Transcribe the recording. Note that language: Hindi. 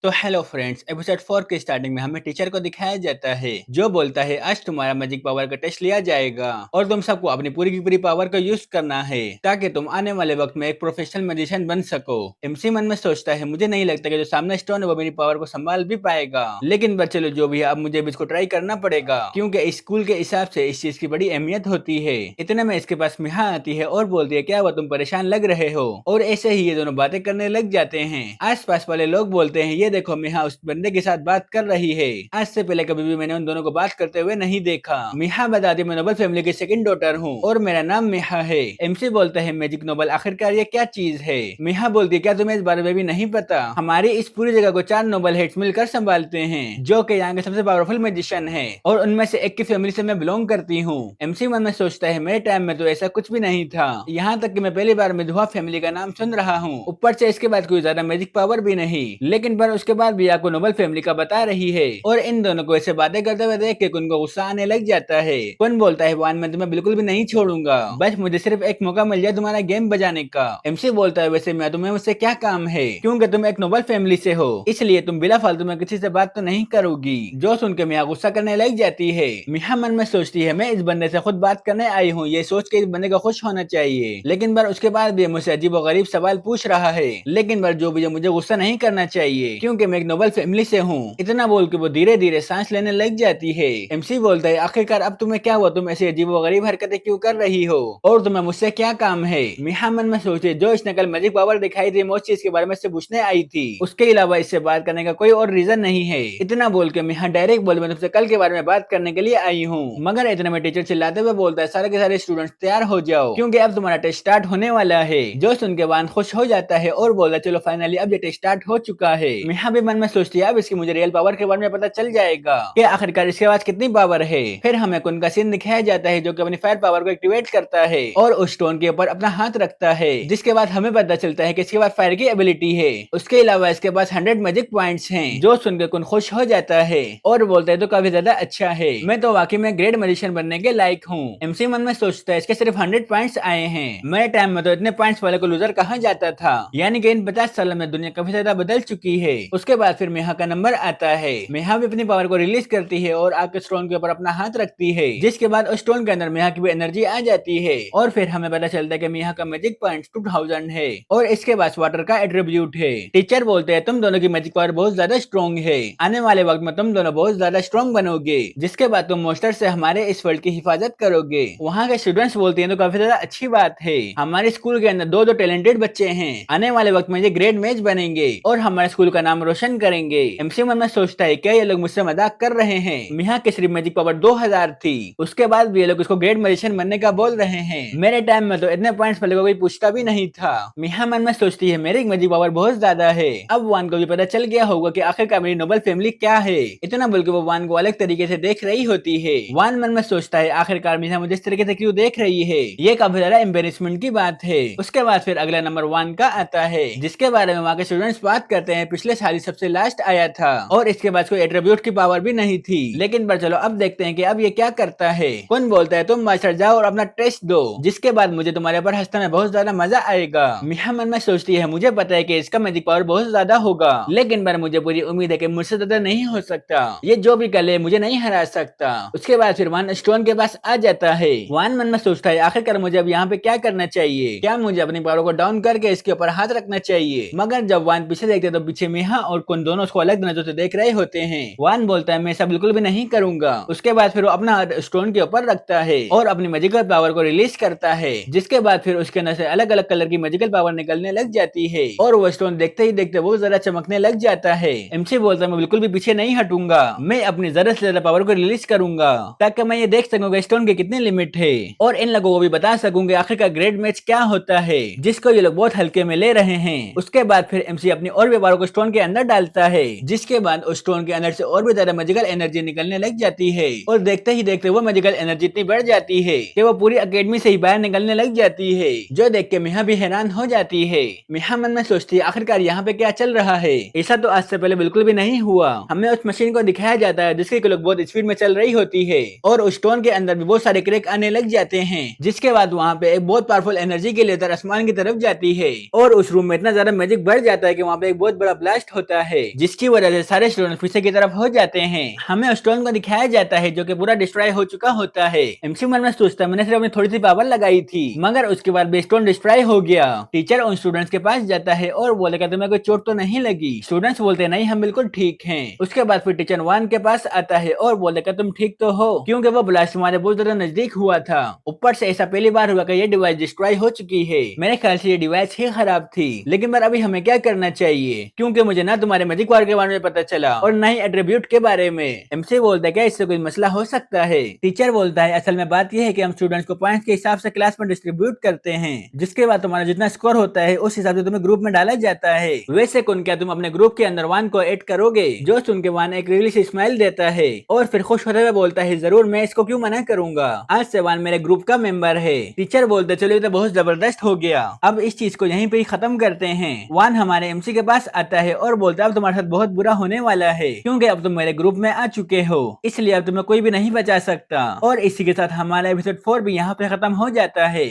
तो हेलो फ्रेंड्स, एपिसोड 4 के स्टार्टिंग में हमें टीचर को दिखाया जाता है जो बोलता है आज तुम्हारा मैजिक पावर का टेस्ट लिया जाएगा और तुम सबको अपनी पूरी की पूरी पावर का यूज करना है ताकि तुम आने वाले वक्त में एक प्रोफेशनल मैजिशियन बन सको। एमसी मन में सोचता है मुझे नहीं लगता कि जो सामने स्टोन है वो मेरी पावर को संभाल भी पाएगा, लेकिन बस चलो जो भी है अब मुझे भी इसको ट्राई करना पड़ेगा क्योंकि स्कूल के हिसाब से इस चीज की बड़ी अहमियत होती है। इतने में इसके पास मिहा आती है और बोलती है क्या हुआ तुम परेशान लग रहे हो, और ऐसे ही ये दोनों बातें करने लग जाते हैं। आस पास वाले लोग बोलते हैं ये देखो मिहा उस बंदे के साथ बात कर रही है, आज से पहले कभी भी मैंने उन दोनों को बात करते हुए नहीं देखा। मिहा बताती मैं नोबल फैमिली की सेकंड डॉटर हूँ और मेरा नाम मिहा है। एमसी बोलता है मैजिक नोबल आखिरकार ये क्या चीज है। मिहा बोलती है क्या तुम्हें इस बारे में भी नहीं पता, हमारी इस पूरी जगह को 4 नोबल हेड्स मिलकर संभालते हैं जो कि यहाँ के सबसे पावरफुल मैजिशियन है और उनमें से एक की फैमिली से मैं बिलोंग करती हूँ। एमसी मन में सोचता है मेरे टाइम में तो ऐसा कुछ भी नहीं था, यहाँ तक कि मैं पहली बार मिधुआ फैमिली का नाम सुन रहा हूँ, ऊपर से इसके बाद कोई ज्यादा मैजिक पावर भी नहीं। लेकिन पर उसके बाद भी आपको नोबल फैमिली का बता रही है और इन दोनों को ऐसे बातें करते हुए देख के उनको गुस्सा आने लग जाता है। कौन बोलता है वान मैं तुम्हें बिल्कुल भी नहीं छोड़ूंगा, बस मुझे सिर्फ एक मौका मिल जाए तुम्हारा गेम बजाने का। एमसी बोलता है वैसे मैं तुम्हें मुझसे क्या काम है क्योंकि तुम एक नोबल फैमिली से हो इसलिए तुम बिना फालतू में किसी से बात तो नहीं करोगी। जो सुन के मिया गुस्सा करने लग जाती है। मिहा मन में सोचती है मैं इस बंदे से खुद बात करने आई हूँ, ये सोच के इस बंदे को खुश होना चाहिए, लेकिन पर उसके बाद भी मुझसे अजीब और गरीब सवाल पूछ रहा है। लेकिन पर जो भी मुझे गुस्सा नहीं करना चाहिए क्योंकि मैं एक नोबल फैमिली से हूँ। इतना बोल के वो धीरे धीरे सांस लेने लग जाती है। एमसी बोलता है आखिरकार अब तुम्हें क्या हुआ, तुम ऐसी अजीब व गरीब हरकतें क्यों कर रही हो और तुम्हें मुझसे क्या काम है। मिहा मन में सोचे जो इसने कल मैजिक पावर दिखाई थी मैं उस चीज के बारे में इससे पूछने आई थी, उसके अलावा इससे बात करने का कोई और रीजन नहीं है। इतना बोल के मिहा डायरेक्ट बोले मैं तुमसे कल के बारे में बात करने के लिए आई हूँ, मगर इतने में टीचर चिल्लाते हुए बोलता है सारे के सारे स्टूडेंट्स तैयार हो जाओ क्योंकि अब तुम्हारा टेस्ट स्टार्ट होने वाला है। जो सुन के वान खुश हो जाता है और बोलता है चलो फाइनली अब ये टेस्ट स्टार्ट हो चुका है। मिहा भी मन में सोचती है अब इसकी मुझे रियल पावर के बारे में पता चल जाएगा कि आखिरकार इसके पास कितनी पावर है। फिर हमें कुन का सीन दिखाया जाता है जो कि अपनी फायर पावर को एक्टिवेट करता है और उस स्टोन के ऊपर अपना हाथ रखता है, जिसके बाद हमें पता चलता है कि इसके पास फायर की एबिलिटी है। उसके अलावा इसके पास 100 मैजिक पॉइंट्स हैं। जो सुनकर कुन खुश हो जाता है और बोलता है तो काफी ज्यादा अच्छा है, मैं तो वाकई में ग्रेट मैजिशियन बनने के लायक हूँ। एमसी मन में सोचता है इसके सिर्फ 100 पॉइंट्स आए हैं, मेरे टाइम में तो इतने पॉइंट्स वाले को लूजर कहा जाता था, यानी कि इन 50 सालों में दुनिया काफी ज्यादा बदल चुकी है। उसके बाद फिर मेहा का नंबर आता है। मेहा भी अपनी पावर को रिलीज करती है और आके स्टोन के ऊपर अपना हाथ रखती है, जिसके बाद उस स्टोन के अंदर मेहा की भी एनर्जी आ जाती है और फिर हमें पता चलता है कि मेहा का मैजिक पॉइंट 2000 है और इसके पास वाटर का एट्रीब्यूट है। टीचर बोलते हैं तुम दोनों की मैजिक पावर बहुत ज्यादा स्ट्रॉन्ग है, आने वाले वक्त में तुम दोनों बहुत ज्यादा स्ट्रॉन्ग बनोगे, जिसके बाद तुम मोस्टर से हमारे इस वर्ल्ड की हिफाजत करोगे। वहाँ के स्टूडेंट्स बोलते हैं तो काफी ज्यादा अच्छी बात है, हमारे स्कूल के अंदर दो दो टैलेंटेड बच्चे हैं, आने वाले वक्त में ये ग्रेट मैच बनेंगे और हमारे स्कूल का नाम रोशन करेंगे। एमसी मन में सोचता है क्या ये लोग मुझसे मजाक कर रहे हैं, मिहा की सिर्फ मैजिक पावर 2000 थी, उसके बाद भी ये लोग इसको ग्रेट मैजिशियन बनने का बोल रहे हैं, मेरे टाइम में तो इतने पॉइंट्स वाले को कोई पूछता भी नहीं था। मिहा मन में सोचती है मेरी मैजिक पावर बहुत ज्यादा है। अब वान को भी पता चल गया होगा कि आखिरकार मेरी नोबल फैमिली क्या है, इतना बोल के वो वान को अलग तरीके से देख रही होती है। वान मन में सोचता है आखिरकार मिहा मुझे इस तरीके से क्यों देख रही है, ये काफी ज्यादा एम्बेरसमेंट की बात है। उसके बाद फिर अगला नंबर 1 का आता है, जिसके बारे में वहाँ के स्टूडेंट्स बात करते हैं पिछले साल ही सबसे लास्ट आया था और इसके बाद कोई एट्रीब्यूट की पावर भी नहीं थी। लेकिन पर चलो अब देखते हैं कि अब ये क्या करता है। कौन बोलता है तुम मास्टर जाओ और अपना टेस्ट दो, जिसके बाद मुझे तुम्हारे ऊपर हंसने में बहुत ज्यादा मजा आएगा। मिहा मन में सोचती है मुझे पता है कि इसका मैजिक पावर बहुत ज्यादा होगा, लेकिन पर मुझे पूरी उम्मीद है कि मुझसे ज्यादा नहीं हो सकता, ये जो भी कर ले मुझे नहीं हरा सकता। उसके बाद फिर वान स्टोन के पास आ जाता है। वान मन में सोचता है आखिरकार मुझे अब यहाँ पे क्या करना चाहिए, क्या मुझे अपनी पावर को डाउन करके इसके ऊपर हाथ रखना चाहिए। मगर जब वान पीछे देखते तो पीछे मिहा और कुन दोनों उसको अलग नजर से देख रहे होते हैं। वान बोलता है मैं ऐसा बिल्कुल भी नहीं करूंगा। उसके बाद फिर वो अपना हाथ स्टोन के ऊपर रखता है और अपनी मैजिकल पावर को रिलीज करता है, जिसके बाद फिर उसके अंदर से अलग अलग कलर की मैजिकल पावर निकलने लग जाती है और वो स्टोन देखते ही देखते बहुत ज्यादा चमकने लग जाता है। एमसी बोलता है मैं बिल्कुल भी पीछे नहीं हटूंगा, मैं अपनी ज्यादा से ज्यादा पावर को रिलीज करूंगा ताकि मैं ये देख सकूंगा स्टोन की कितनी लिमिट है और इन लोगों को भी बता सकूंगा आखिरकार ग्रेट मैच क्या होता है, जिसको ये लोग बहुत हल्के में ले रहे हैं। उसके बाद फिर एमसी अपनी और भी पावर को स्टोन के अंदर डालता है, जिसके बाद उस स्टोन के अंदर से और भी ज्यादा मैजिकल एनर्जी निकलने लग जाती है और देखते ही देखते वो मैजिकल एनर्जी इतनी बढ़ जाती है कि वो पूरी अकेडमी से ही बाहर निकलने लग जाती है, जो देख के मिहा भी हैरान हो जाती है। मिहा मन में सोचती है आखिरकार यहाँ पे क्या चल रहा है, ऐसा तो आज से पहले बिल्कुल भी नहीं हुआ। हमें उस मशीन को दिखाया जाता है जिसकी क्लॉक बहुत स्पीड में चल रही होती है और उस स्टोन के अंदर भी बहुत सारे क्रैक आने लग जाते हैं, जिसके बाद वहाँ पे एक बहुत पावरफुल एनर्जी के लेकर आसमान की तरफ जाती है और उस रूम में इतना ज्यादा मैजिक बढ़ जाता है कि वहाँ पे एक बहुत बड़ा ब्लास्ट ब्लास्ट होता है, जिसकी वजह से सारे स्टूडेंट पीछे की तरफ हो जाते हैं। हमें स्टोन को दिखाया जाता है जो कि पूरा डिस्ट्रॉय हो चुका होता है। एमसी मन में सोचता है मैंने सिर्फ अपनी थोड़ी सी पावर लगाई थी, मगर उसके बाद भी स्टोन डिस्ट्रॉय हो गया। टीचर उन स्टूडेंट्स के पास जाता है और बोलेगा तुम्हें कोई चोट तो नहीं लगी। स्टूडेंट्स बोलते हैं नहीं हम बिल्कुल ठीक हैं। उसके बाद फिर टीचर वान के पास आता है और बोलेगा तुम ठीक तो हो, क्योंकि वो ब्लास्ट हमारे बहुत ज्यादा नजदीक हुआ था। ऊपर से ऐसा पहली बार हुआ कि ये डिवाइस डिस्ट्रॉय हो चुकी है। मेरे ख्याल से ये डिवाइस ही खराब थी, लेकिन पर अभी हमें क्या करना चाहिए, क्योंकि मुझे ना तुम्हारे मैजिक पावर के बारे में पता चला और ना ही एट्रीब्यूट के बारे में। एमसी बोलता है क्या इससे कोई मसला हो सकता है। टीचर बोलता है असल में बात यह है कि हम स्टूडेंट्स को पॉइंट्स के हिसाब से क्लास में डिस्ट्रीब्यूट करते हैं, जिसके बाद तुम्हारा जितना स्कोर होता है उस हिसाब से तुम्हें ग्रुप में डाला जाता है। वैसे कौन क्या तुम अपने ग्रुप के अंदर वान को ऐड करोगे? जो सुन के वान एक रियली सी स्माइल देता है और फिर खुश होते हुए बोलता है जरूर, मैं इसको क्यों मना करूंगा, आज से वान मेरे ग्रुप का मेंबर है। टीचर बोलते चलो ये तो बहुत जबरदस्त हो गया, अब इस चीज को यहीं पे ही खत्म करते हैं। वान हमारे एमसी के पास आता है और बोलता है अब तुम्हारे साथ बहुत बुरा होने वाला है, क्योंकि अब तुम मेरे ग्रुप में आ चुके हो, इसलिए अब तुम्हें कोई भी नहीं बचा सकता। और इसी के साथ हमारा एपिसोड 4 भी यहाँ पे खत्म हो जाता है।